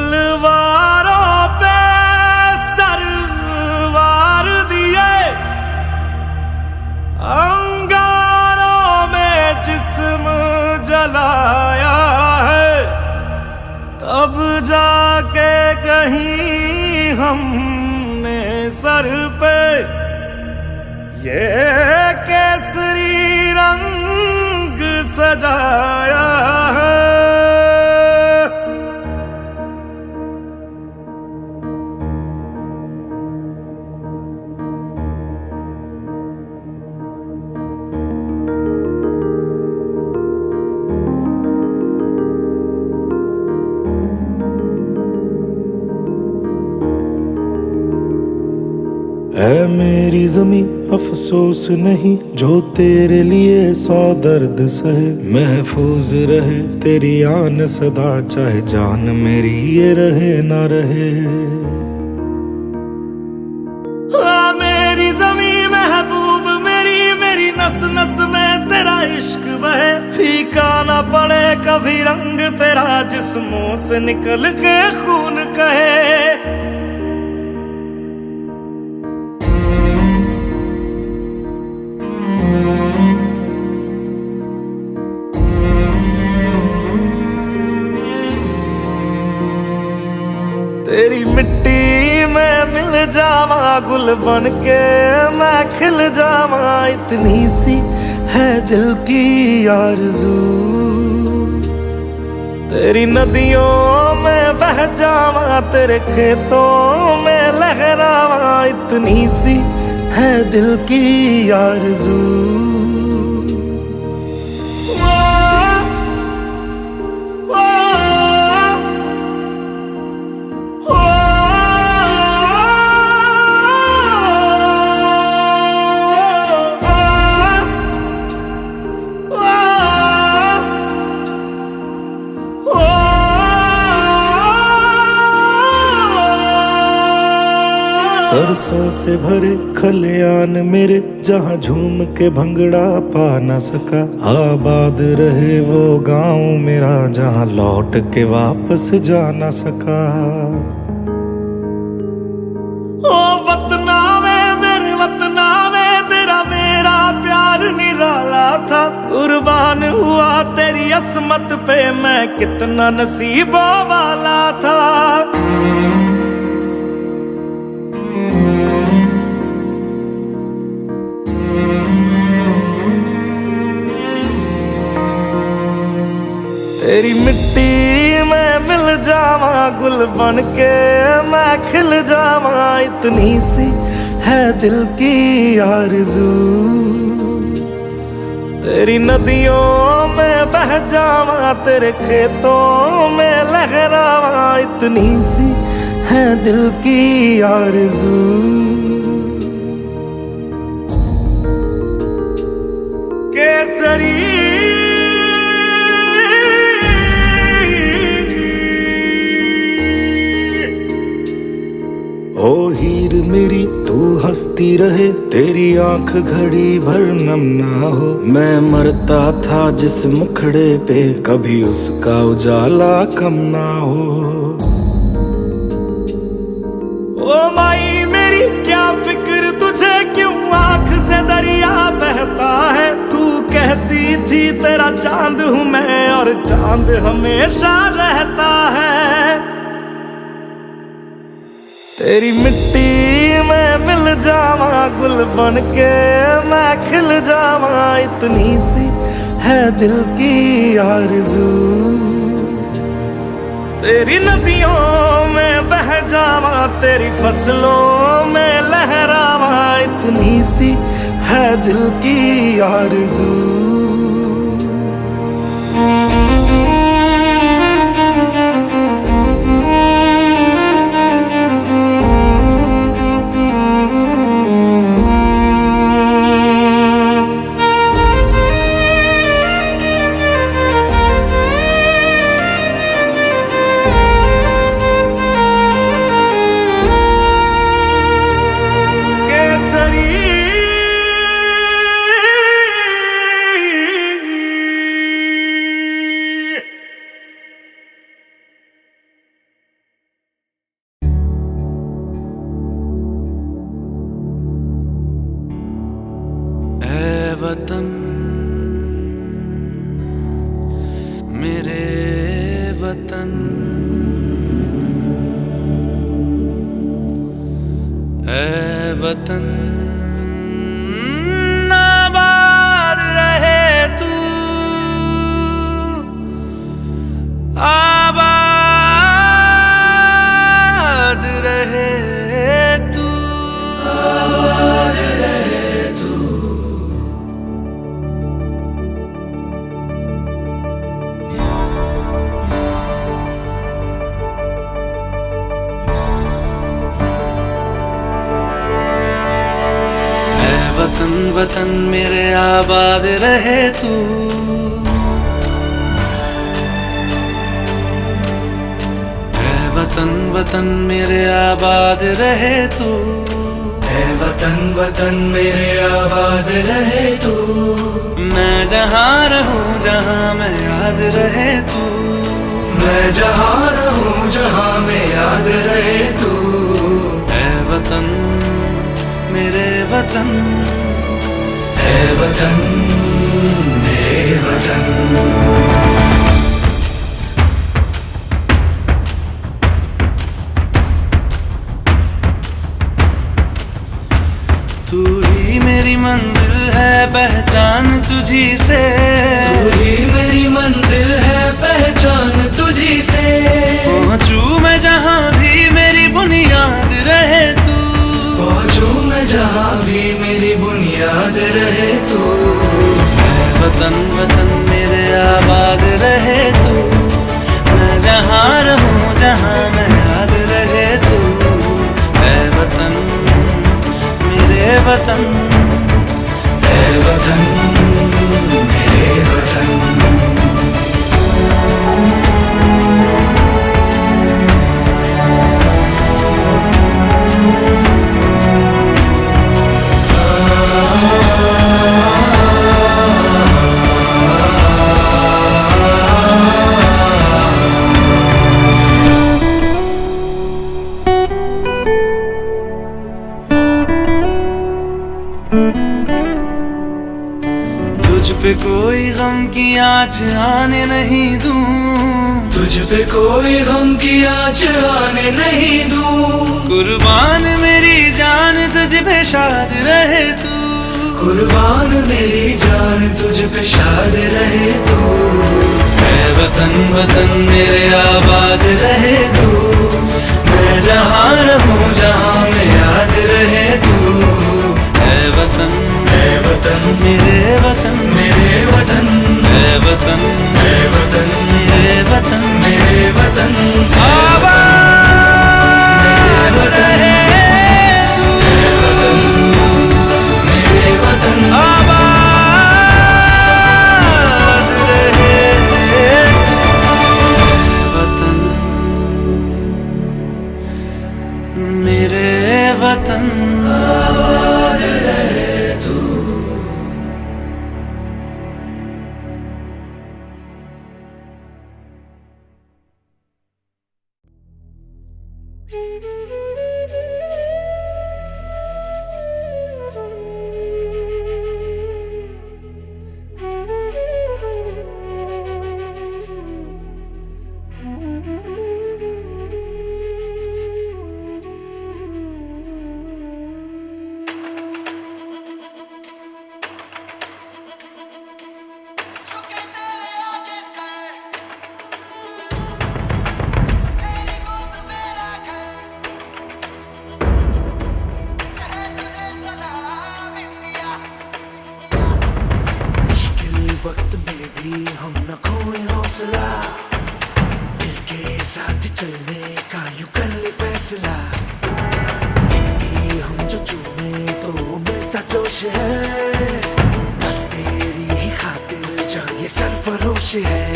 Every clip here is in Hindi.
तलवारों पे सरवार दिए, अंगारों में जिस्म जलाया है, तब जाके कहीं हमने सर पे ये केसरी रंग सजाया है। है मेरी ज़मीं अफसोस नहीं, जो तेरे लिए 100 दर्द सहे। महफूज रहे तेरी आन सदा, चाहे जान मेरी ये रहे ना रहे। मेरी ज़मीं महबूब मेरी, मेरी नस नस में तेरा इश्क बहे। फीका ना पड़े कभी रंग तेरा, जिस्मों से निकल के खून कहे। तेरी मिट्टी में मिल जावा, गुल बन के मैं खिल जावा। इतनी सी है दिल की आरज़ू, तेरी नदियों में बह जावा, तेरे खेतों में लहरावा। इतनी सी है दिल की आरज़ू। सरसों से भरे खलियान मेरे, जहाँ झूम के भंगड़ा पा न सका। आबाद रहे वो गांव मेरा, जहाँ लौट के वापस जा न सका। ओ वतना में मेरे वतना में, तेरा मेरा प्यार निराला था। कुर्बान हुआ तेरी असमत पे, मैं कितना नसीबों वाला था। तेरी मिट्टी में मिल जावा, गुल बन के मैं खिल जावा। इतनी सी है दिल की आरज़ू, तेरी नदियों में बह जावा, तेरे खेतों में लहरावा। इतनी सी है दिल की आरज़ू। केसरी ओ हीर मेरी तू हंसती रहे, तेरी आंख घड़ी भर नम ना हो। मैं मरता था जिस मुखड़े पे, कभी उसका उजाला कम ना हो। ओ माई मेरी क्या फिक्र तुझे, क्यों आंख से दरिया बहता है। तू कहती थी तेरा चांद हूँ मैं, और चांद हमेशा रहता है। तेरी मिट्टी में मिल जावा, गुल बन के मैं खिल जावा। इतनी सी है दिल की आरज़ू, तेरी नदियों में बह जावा, तेरी फसलों में लहरावा। इतनी सी है दिल की आरज़ू। केसरी वतन मेरे वतन ऐ वतन आबाद रहे तू आबाद रहे तू आबाद रहे तू। वतन वतन मेरे आबाद रहे तू ऐ वतन वतन मेरे आबाद रहे तू ऐ वतन वतन मेरे आबाद रहे तू। मैं जहाँ रहूँ जहाँ मैं याद रहे तू मैं जहाँ रहूँ जहाँ मैं याद रहे तू ऐ वतन मेरे वतन ऐ वतन मेरे वतन। तू ही मेरी मंजिल है पहचान तुझी से तू ही मेरी मंजिल है पहचान तुझी से। पहुँचूं मैं जहाँ भी मेरी बुनियाद रहे तू पहुँचूं मैं जहाँ भी मेरी बुनियाद रहे तू ऐ वतन वतन मेरे आबाद रहे तू। मैं जहाँ रहूँ जहाँ मैं याद रहे तू ऐ वतन मेरे वतन ऐ वतन मेरे वतन। तुझ पे कोई गम की आँच आने नहीं दूं तुझ पे कोई गम की आँच आने नहीं दूं। कुर्बान मेरी जान तुझ पे शाद रहे तू कुर्बान मेरी जान तुझ पे शाद रहे तू ऐ वतन वतन मेरे आबाद रहे तू। मैं जहाँ रहूँ जहाँ मैं याद रहे तू ऐ वतन मेरे वतन मेरे वतन ऐ वतन मेरे वतन मेरे वतन आबाद रहे तू मेरे वतन आबाद रहे तू वतन मेरे वतन आबाद रहे तू। वक्त में भी हम न खोए हौसला मिलके साथ चलने का यूं कर ले फैसला। मिट्टी हम जो चूमे तो मिलता जोश है बस तेरी ही खातिर जहाँ ये सरफरोश है।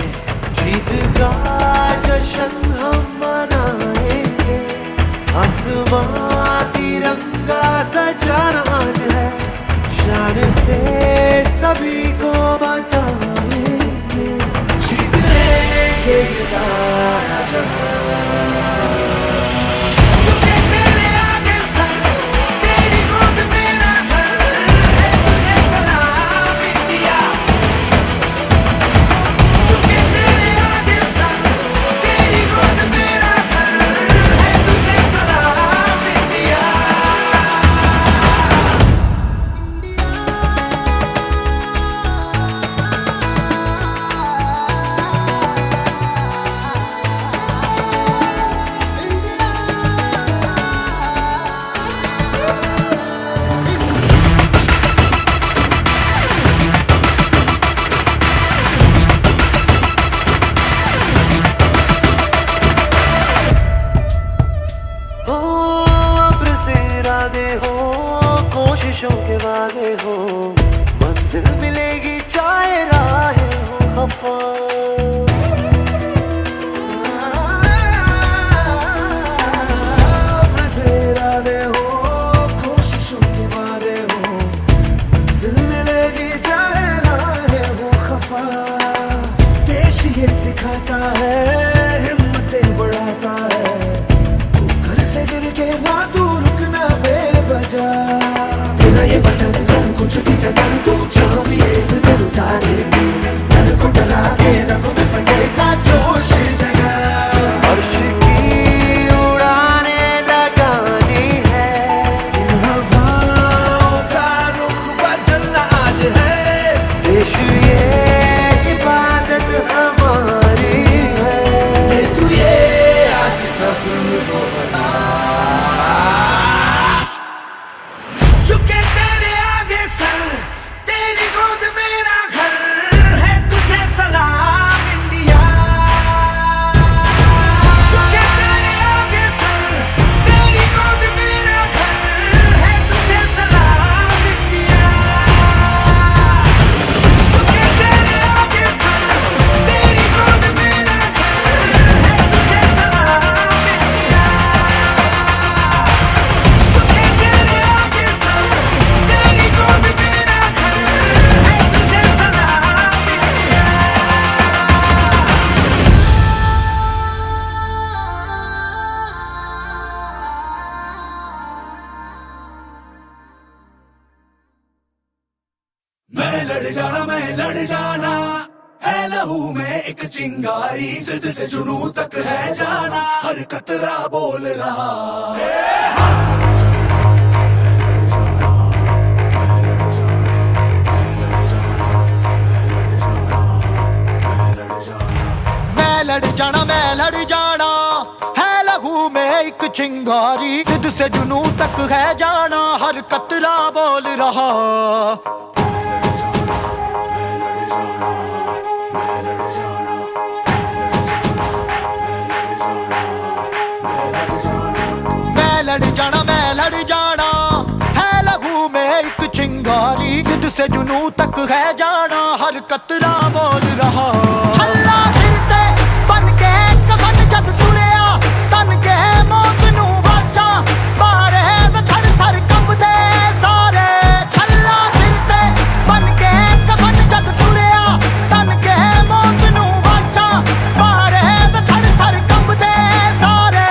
जीत का जश्न हम मनाएंगे आसमां तिरंगा सजाना आज है शान से सभी को बताएंगे जीत लेंगे ये सारा जहां। झुके तेरे आगे सर तेरी गोद मेरा घर है तुझे सलामी लड़ जाना, मैं लड़ जाना। है लहू में एक चिंगारी, जिद से जुनू तक है जाना, हर कतरा बोल रहा। मैं लड़ जाना, मैं लड़ जाना, है लहू में एक चिंगारी, जिद से जुनू तक है जाना, हर कतरा बोल रहा। मैं लड़ जाना, मैं लड़ जाना, है लहू में एक चिंगारी, जिद से जुनू तक है जाना, हर कतरा बोल रहा। छल्ला सिर ते बन के कफन जद तुरिया, तन के मौत नू वाचा, मारे वे थर थर कंबदे सारे। छल्ला सिर ते बन के कफन जद तुरिया, तन के मौत नू वाचा, मारे वे थर थर कंबदे सारे।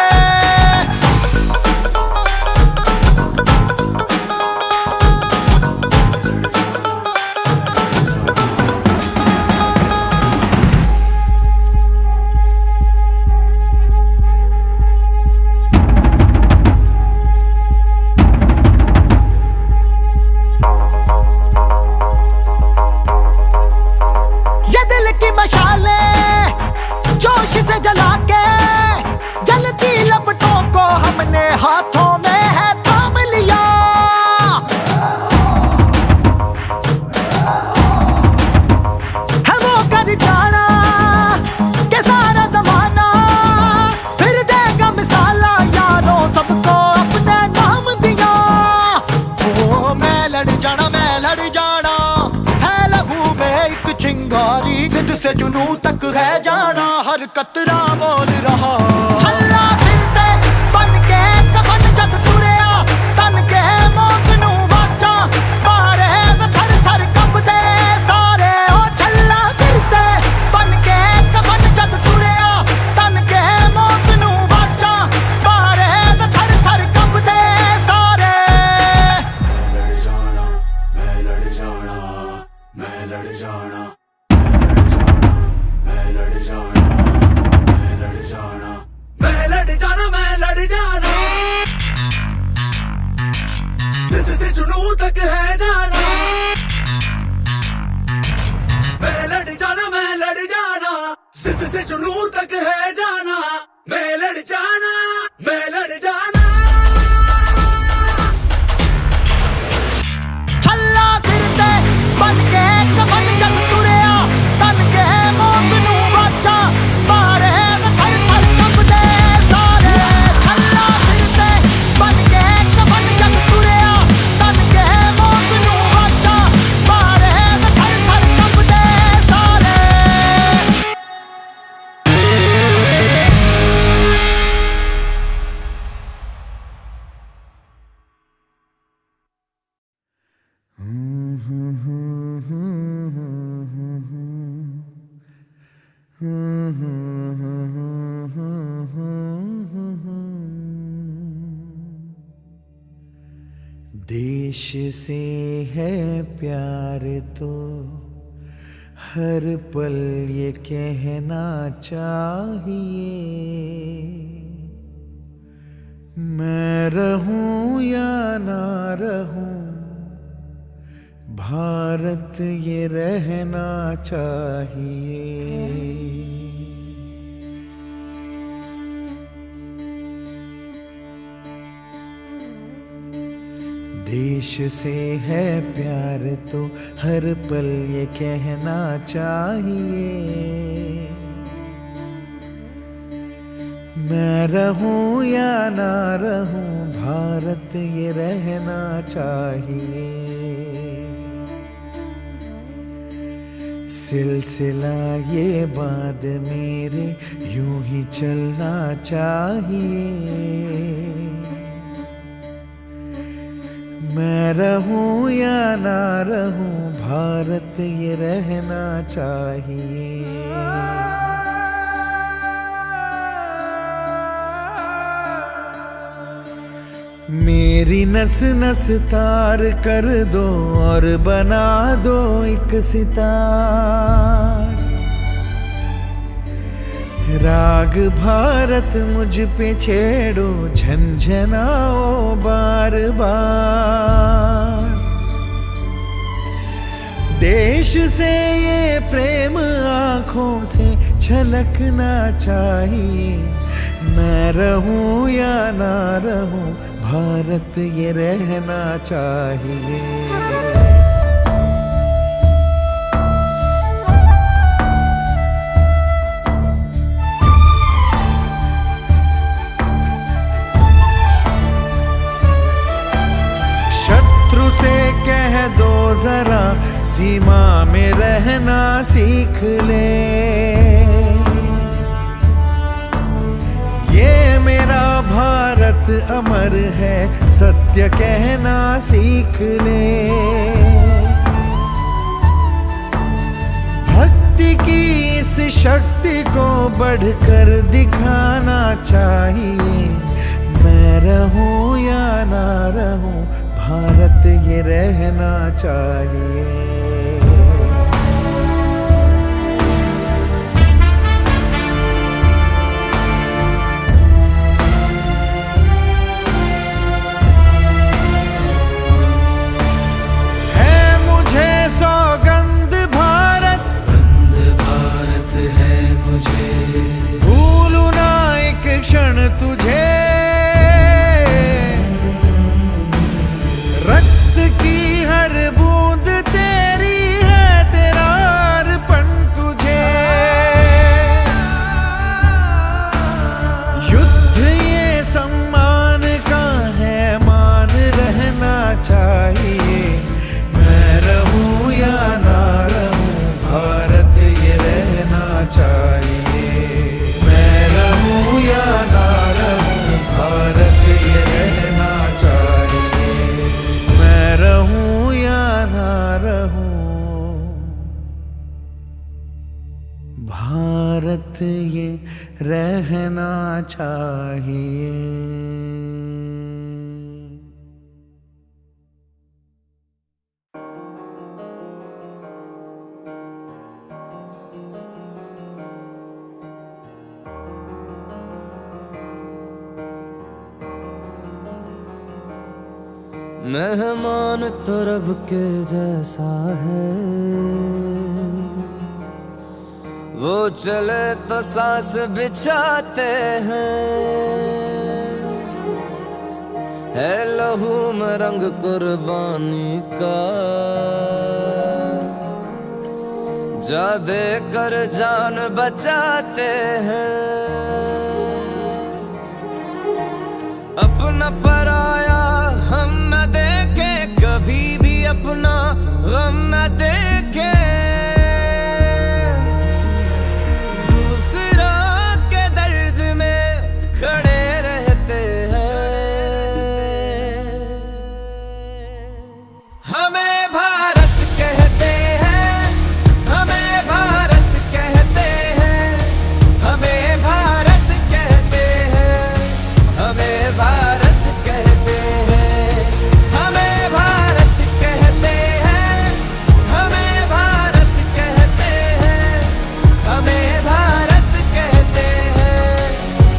ये दिल की मशालें जोश से जला के, जलती लपटों को हमने हाथों में है थाम लिया। है वो कर जाना के सारा जमाना, फिर देगा मिसाला यारों सबको अपने नाम दिया। ओ मैं लड़ जाना, मैं लड़ जाना, है लहू में एक चिंगारी, जिद से जुनू तक है जाना, हर कतरा बोल रहा। छल्ला सिर ते बन के कफन जद तुरिया, तन के मौत नू वाचा, मारे वे थर थर कंबदे सारे। ओ छल्ला सिर ते बन के कफन जद तुरिया, तन के मौत नू वाचा, मारे वे थर थर कंबदे सारे। लड़ जाना, मैं लड़ जाना, मैं लड़ जाना, मैं लड़ जाना, मैं लड़ जाना, मैं लड़ जाना, मैं लड़ जाना, जिद से जुनू तक है जाना। मैं लड़ जाना, मैं लड़ जाना, जिद से जुनू तक है जाना, मैं लड़ जाना, मैं लड़ जाना। छल्ला सिर ते बन के कफन जद तुरिया, तन के मौत नू वाचा, मारे वे थर थर कंबदे सारे। छल्ला सिर ते बन के कफन जद तुरिया, तन के मौत नू वाचा, मारे वे थर थर कंबदे सारे। देश से है प्यार तो हर पल ये कहना चाहिए, मैं रहूं या ना रहूं, भारत ये रहना चाहिए। देश से है प्यार तो हर पल ये कहना चाहिए, मैं रहूं या ना रहूं, भारत ये रहना चाहिए। सिलसिला ये बाद मेरे यूं ही चलना चाहिए, मैं रहूं या ना रहूं, भारत ये रहना चाहिए। मेरी नस नस तार कर दो और बना दो एक सितार। राग भारत मुझ पे छेड़ो, झंझनाओ बार बार। देश से ये प्रेम आंखों से छलकना चाहिए। मैं रहूं या ना रहूं, भारत ये रहना चाहिए। शत्रु से कह दो जरा, सीमा में रहना सीख ले। ये मेरा भारत अमर है, सत्य कहना सीख ले। भक्ति की इस शक्ति को बढ़कर दिखाना चाहिए। मैं रहूं या ना रहूं, भारत ये रहना चाहिए। सौगंध भारत, भारत है मुझे। भूलू ना एक क्षण तुझे, रक्त की हर बूंद तेरी है, तेरा अर्पण तुझे। युद्ध ये सम्मान का है, मान रहना चाहिए। मैं रहूं या ना रहूं, भारत ये रहना चाहिए। मैं रहूं या ना रहूं, भारत ये रहना चाहिए। मैं रहूं या ना रहूं, भारत ये रहना चाहिए। मेहमान तो रब के जैसा है, वो चले तो सांस बिछाते हैं। है लहू में रंग कुर्बानी का, जा दे कर जान बचाते हैं। अपना पराया हम न देखे, कभी भी अपना गम न देखे। दूसरा के दर्द में खड़े रहते हैं। हमें भारत कहते हैं, हमें भारत कहते हैं, हमें भारत कहते हैं, हमें भारत कहते हैं, हमें भारत कहते हैं, हमें भारत कहते हैं, हमें भारत कहते हैं,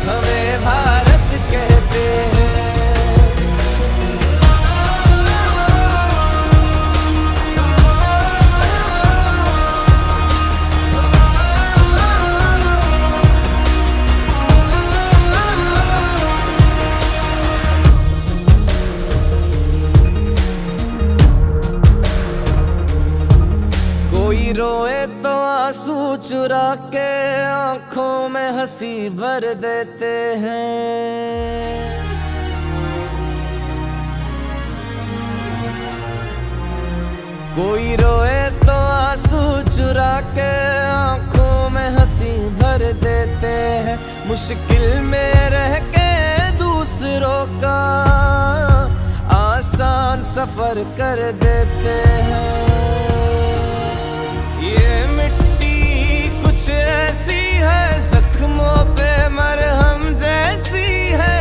हमें भारत कहते हैं। कोई रोए तो आंसू चुरा के आंखों में हंसी भर देते हैं। कोई रोए तो आंसू चुरा के आंखों में हंसी भर देते हैं। मुश्किल में रह के दूसरों का आसान सफर कर देते हैं। ये मिट्टी कुछ ऐसी है, जख्मों पे मरहम जैसी है।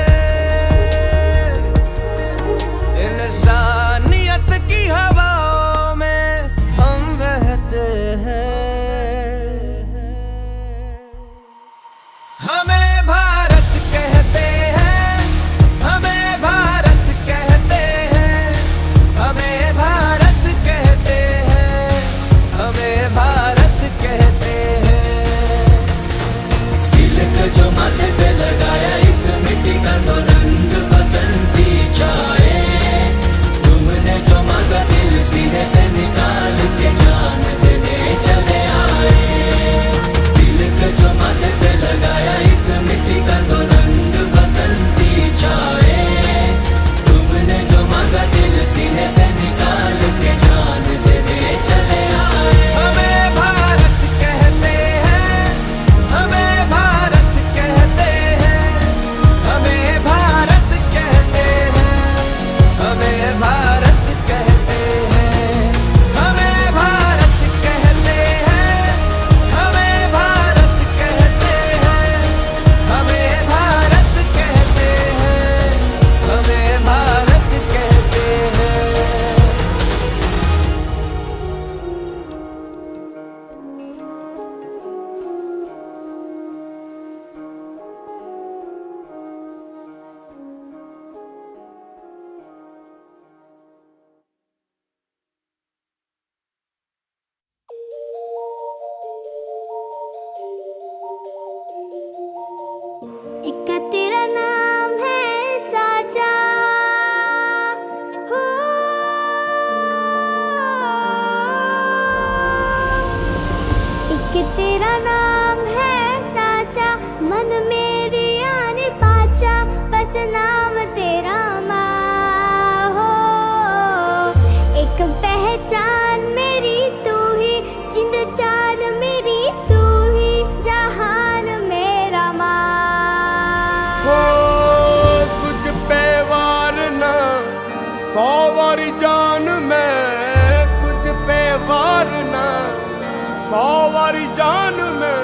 100 वारी जान मैं तुझ पे वार ना, 100 वारी जान मैं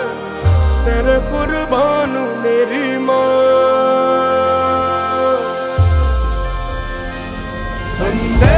तेरे कुर्बान मेरी माँ। वंदे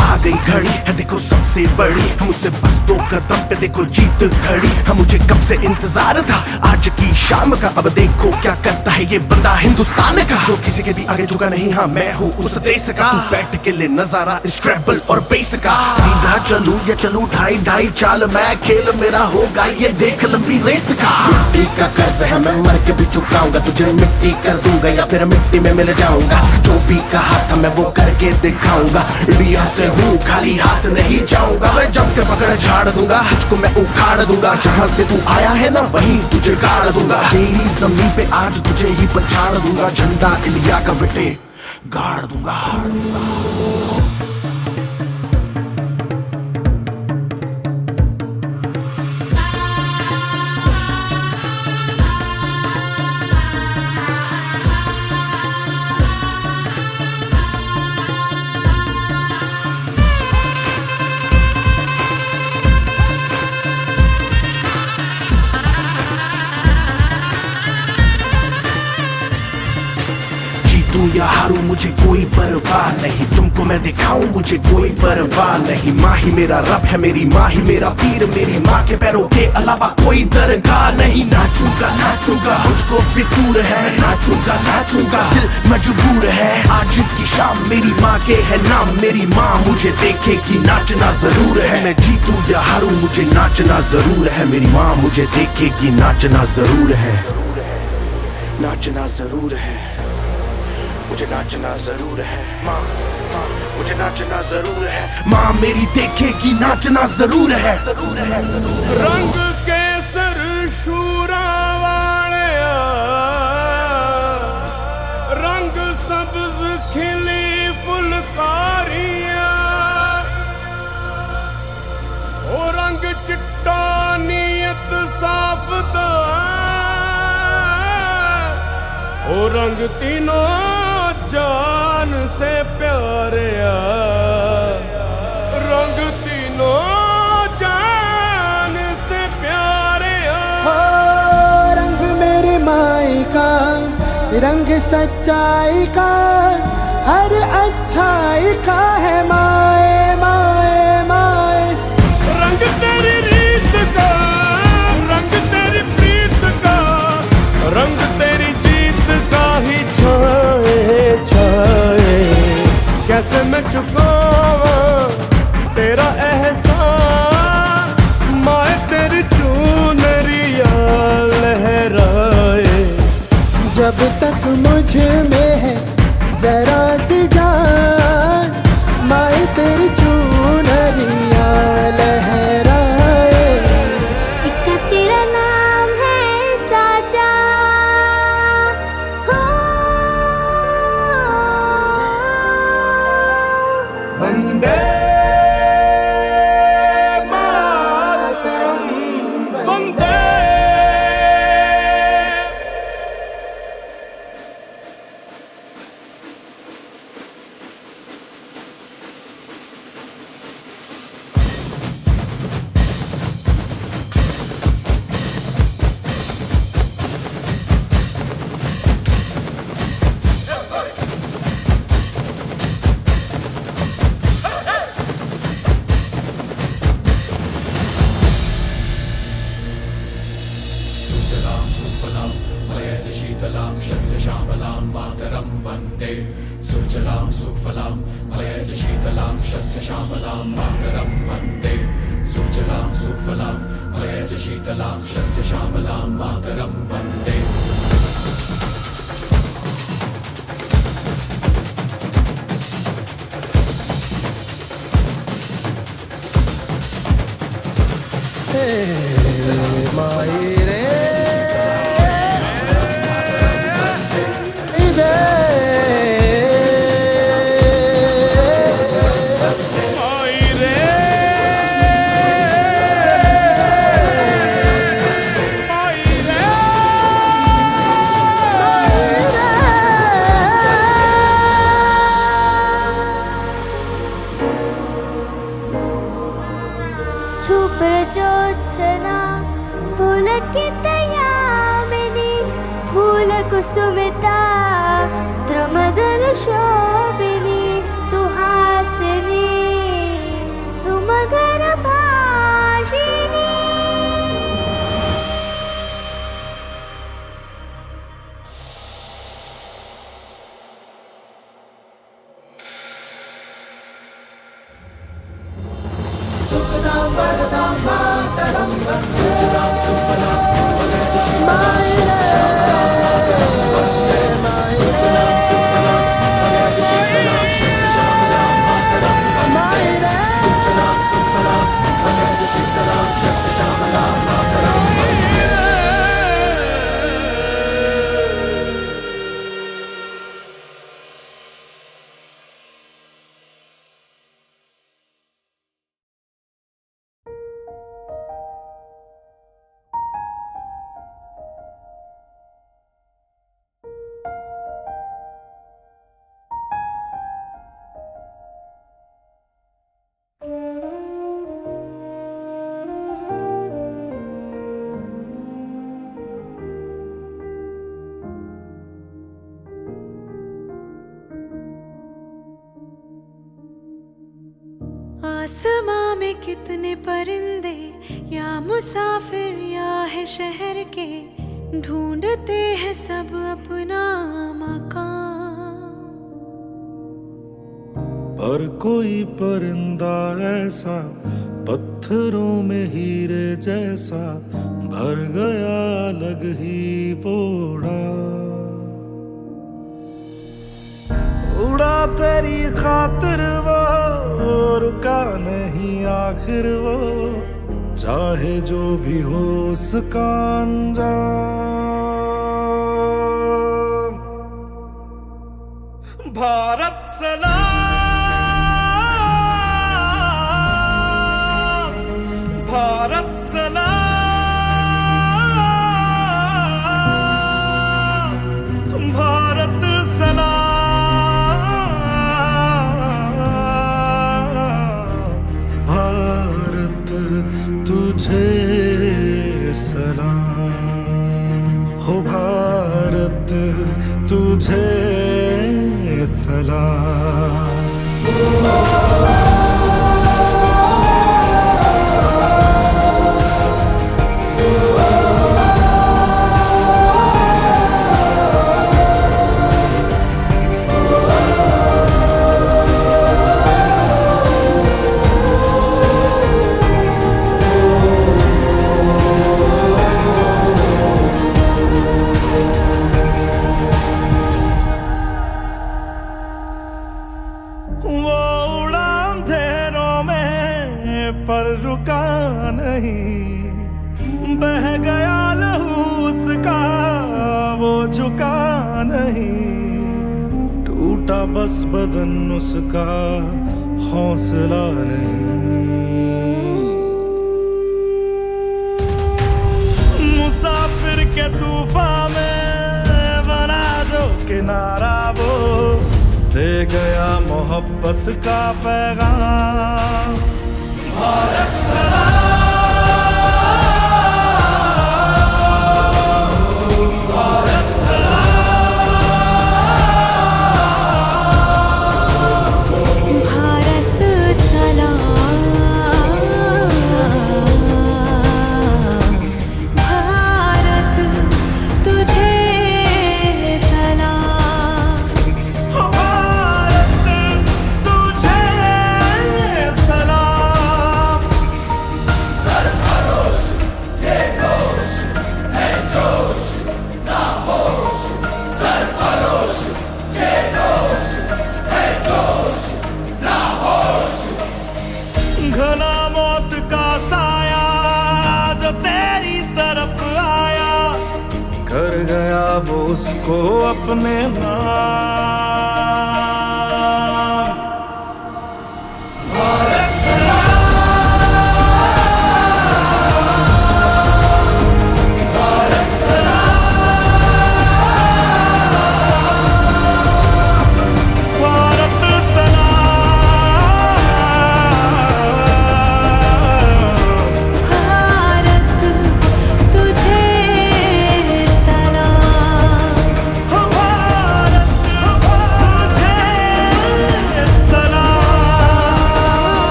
आ गई घड़ी है देखो सबसे बड़ी, मुझसे बस 2 कदम पे देखो जीत खड़ी है। मुझे कब से इंतजार था आज की शाम का, अब देखो क्या करता है ये बंदा हिंदुस्तान का, जो किसी के भी आगे झुका नहीं। हाँ मैं हूँ उस देश का, तू बैठ के ले नजारा इस ट्रैवल और बेस का। सीधा चलूं या चलूं ढाई ढाई चाल, मैं खेल मेरा होगा ये देख लंबी रेस का। मिट्टी का कर्ज है मैं मर के भी चुकाऊंगा, तुझे मिट्टी कर दूंगा या फिर मिट्टी में मिल जाऊंगा। जो भी कहा था मैं वो करके दिखाऊंगा, इंडिया से हूँ खाली हाथ नहीं जाऊंगा। मैं जम के पकड़ झाड़ दूंगा, तुझको मैं उखाड़ दूंगा। जहाँ से तू आया है ना वहीं तुझे गाड़ दूंगा। तेरी जमीन पे आज तुझे ही पछाड़ दूंगा, झंडा इंडिया का बेटे गाड़ दूंगा। तू या हारू मुझे कोई परवाह नहीं, तुमको मैं दिखाऊं मुझे कोई परवाह नहीं। माँ ही मेरा रब है, मेरी माँ ही मेरा पीर, मेरी माँ के पैरों के अलावा कोई दरगाह नहीं। नाचूंगा नाचूंगा मुझको फितूर है, नाचूंगा नाचूंगा दिल मजबूर है। आज की शाम मेरी माँ के है नाम, मेरी माँ मुझे देखेगी नाचना जरूर है। मैं जीतूं या हारूं मुझे नाचना जरूर है, मेरी माँ मुझे देखेगी नाचना जरूर है। नाचना जरूर है, मुझे नाचना जरूर है। माँ मुझे नाचना जरूर है, माँ मेरी देखेगी नाचना जरूर है। रंग केसर शूरा वालिया, रंग सब्ज खिली फुलकारियां, ओ रंग चिट्टा नीयत साफ तो, ओ रंग तीनों जान से प्यारे, रंग तीनों जान से प्यारे। हो रंग मेरे माई का, रंग सच्चाई का, हर अच्छाई का है माए माए माए। रंग तेरी रीत का, रंग तेरी प्रीत का, रंग तेरी जीत का ही छाए छाए। कैसे मैं चुकावा तेरा एहसान, माए तेरी चुनरिया लहराए। जब तक मुझ में है जरा सी जान, माए तेरी चुनरिया लहराए। इतना तेरा नाम है साजा, हो वंदे मातरम, वंदे। शीतलां शस्य श्यामलां मातरं वन्दे। सुजलां सुफलां मयज शीतलां शस्य श्यामलां मातरं वन्दे। सुजलां सुफलां मयज शीतलां शस्य श्यामलां मातरं वन्दे। माई रे इधे माई रे माई रे छुप ज्योत्सना फूल की तयामिनी फूल कुसुमिता द्रुमदल शोभिनी सुहासिनी सुमधुर भाषिनी आसमां में कितने परिंदे या मुसाफिर या है शहर के ढूंढते हैं सब अपना मकान। पर कोई परिंदा ऐसा पत्थरों में हीरे जैसा भर गया अलग ही बोड़ा। उड़ा तेरी खातिर वो रुका नहीं आखिर वो चाहे जो भी हो उसका अंजाम। भारत सलाम, भारत सलाम, भारत सलाम, भारत तुझे सलाम हो भारत तुझे सलाम। वो उड़ा अंधेरों में पर रुका नहीं, बह गया लहू उसका वो झुका नहीं। टूटा बस बदन उसका हौसला नहीं। मुसाफिर के तूफान में बना जो किनारा वो दे गया मोहब्बत का पैगाम। भारत सलाम, भारत भारत सलाम, भारत तुझे सलाम। भारत तुझे सलाम, उसको अपने नाम।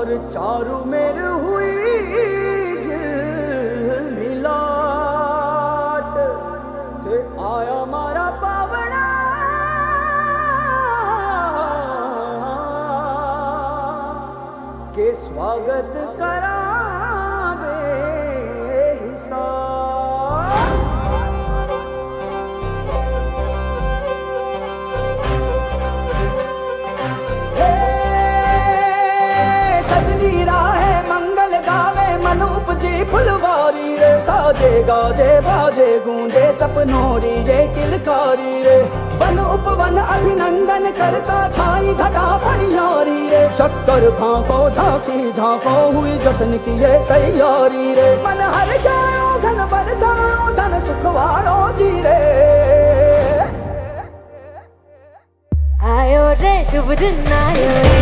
भारत चारू मेर हुई मिलाट ते आया मारा पावना के स्वागत करावे उपजी फुलवारी रे साजे गाजे बाजे गूंजे सपनोरी ये किलकारी रे वन उपवन अभिनंदन करता छाई धगा परियारी रे शक्कर भांको झांकी झांको हुई जश्न की ये तैयारी रे मन हर जाओ धन बरसाओ धन सुखवाड़ो जी रे आयो रे शुभ दिन आयो रे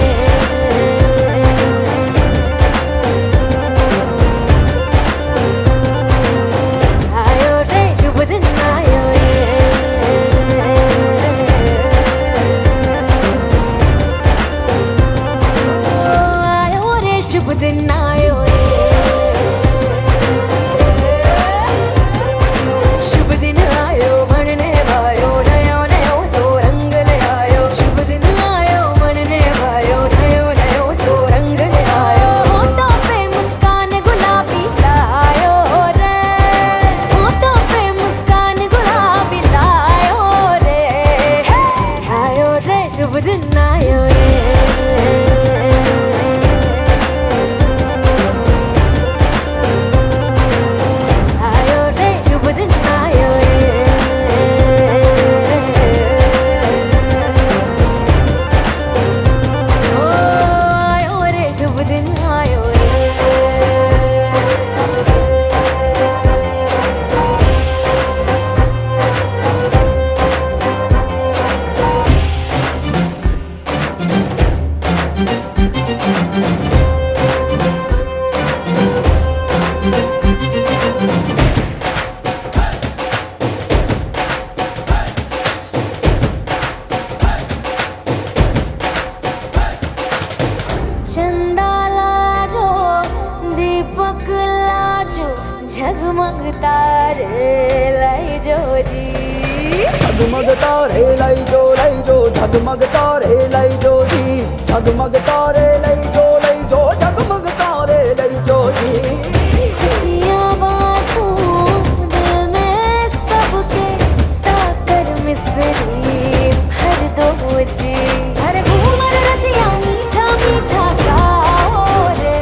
झगमग तारे लाई जो जी झगमग तारे लाई जो झगमग तारे लाई जो जी झगमग तारे लाई जो झगमग तारे लाई जो जी खुशियाँ बांटूं दिल में सबके साकर मिसरी भर दो जी हर घूमर रसिया मीठा मीठा गाओ रे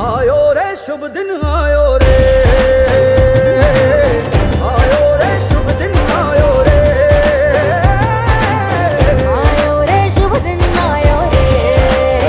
आयो रे शुभ दिन आयो रे आयो रे शुभ दिन आयो रे आयो रे शुभ दिन आयो रे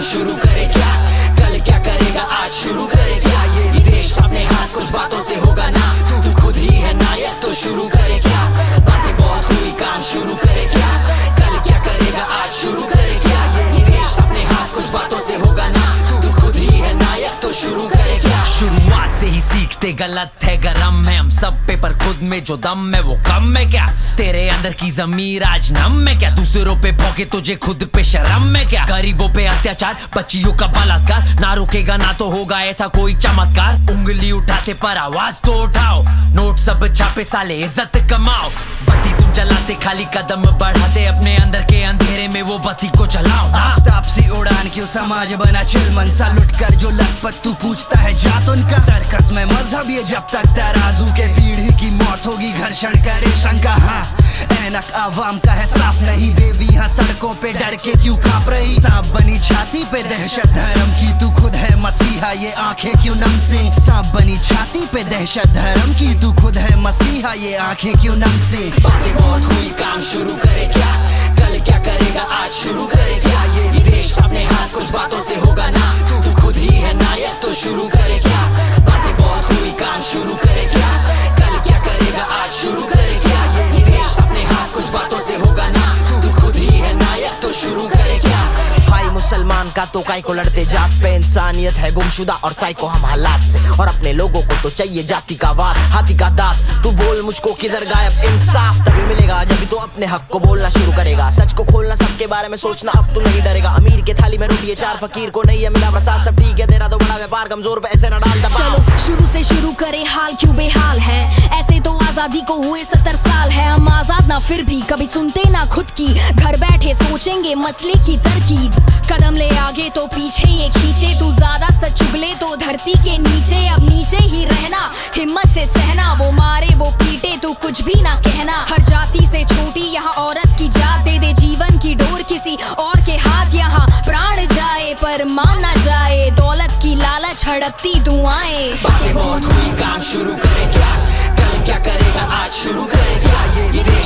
शुरू करे क्या, कल क्या करेगा आज शुरू करे क्या, ये देश अपने हाथ कुछ बातों से होगा ना, तू खुद ही है नायक तो शुरू करे क्या, बातें बहुत हुई काम शुरू करे क्या, कल क्या करेगा आज शुरू करे क्या, ये देश अपने हाथ कुछ बातों से होगा ना, तू खुद ही है नायक तो शुरू करे क्या। शुरुआत से ही सीखते गलत है गरम है हम सब पे, पर खुद में जो दम है वो कम है क्या, तेरे अंदर की ज़मीर आज नम है क्या, दूसरों पे भौंके तुझे खुद पे शर्म है क्या, गरीबों पे अत्याचार बच्चियों का बलात्कार, ना रुकेगा ना तो होगा ऐसा कोई चमत्कार, उंगली उठाते पर आवाज तो उठाओ, नोट सब छापे साले इज्जत कमाओ, बत्ती तुम जलाते खाली कदम बढ़ाते, अपने अंदर के अंधेरे में वो बत्ती को जलाओ। आफ्ताब सी उड़ान क्यों समाज बना चिल मनसा, लुट कर जो लखपत तू पूछता है जात उनका, तरकस में मजहब ये जब तक तराजू के पीढ़ी की मौत होगी घर्षण करे शंका, हाँ ऐनक आवाम का है साफ नहीं, देवी हाँ सड़कों पे डर के क्यों कांप रही, सांप बनी छाती पे दहशत धर्म की, तू खुद है मसीहा ये आंखें क्यों नम से, सांप बनी छाती पे दहशत धर्म की, तू खुद है मसीहा ये आंखें क्यों नम से, बातें बहुत हुई काम शुरू करे क्या, कल क्या करेगा आज शुरू करे क्या, ये देश अपने हाथ कुछ बातों से होगा ना, तू खुद ही है नायक तो शुरू करे क्या, बातें बहुत हुई काम शुरू करे क्या, कल क्या करेगा आज शुरू करे क्या, ये देश अपने हाथ कुछ बातों से होगा ना, तू खुद ही है नायक तो शुरू करे क्या। भाई मुसलमान का तो काय को लड़ते जात पे, इंसानियत है गुमशुदा और साइको हम हालात से, और अपने लोगों को तो चाहिए जाति का वार हाथी का दांत, तू बोल मुझको किधर गायब इंसाफ तभी मिलेगा जब भी तू अपने हक को बोलना शुरू करेगा, सच को खोलना सबके बारे में सोचना अब तू नहीं डरेगा, अमीर के थाली में रोटी है चार फकीर को नहीं है मिला प्रसाद, सब ठीक है तेरा तो बड़ा व्यापार कमजोर पे ऐसे न डाल दबाव। चलो शुरू से शुरू करे हाल क्यों बेहाल है, ऐसे तो आजादी को हुए 70 साल है, हम आजाद ना फिर भी कभी सुनते ना खुद की, घर बैठे सोचेंगे मसले की तरकीब, कदम ले आगे तो पीछे ये खींचे, तू ज्यादा सच चुगले तो धरती के नीचे, अब नीचे ही रहना हिम्मत से सहना, वो मारे वो पीटे तू कुछ भी ना कहना, हर जाति से छोटी यहाँ औरत की जात, दे दे जीवन की डोर किसी और के हाथ, यहाँ प्राण जाए पर मान ना जाए, दौलत की लालच हड़पती दुआएं, बातें बहुत हुई काम शुरू करे क्या, कल क्या करेगा आज शुरू करे क्या, ये देश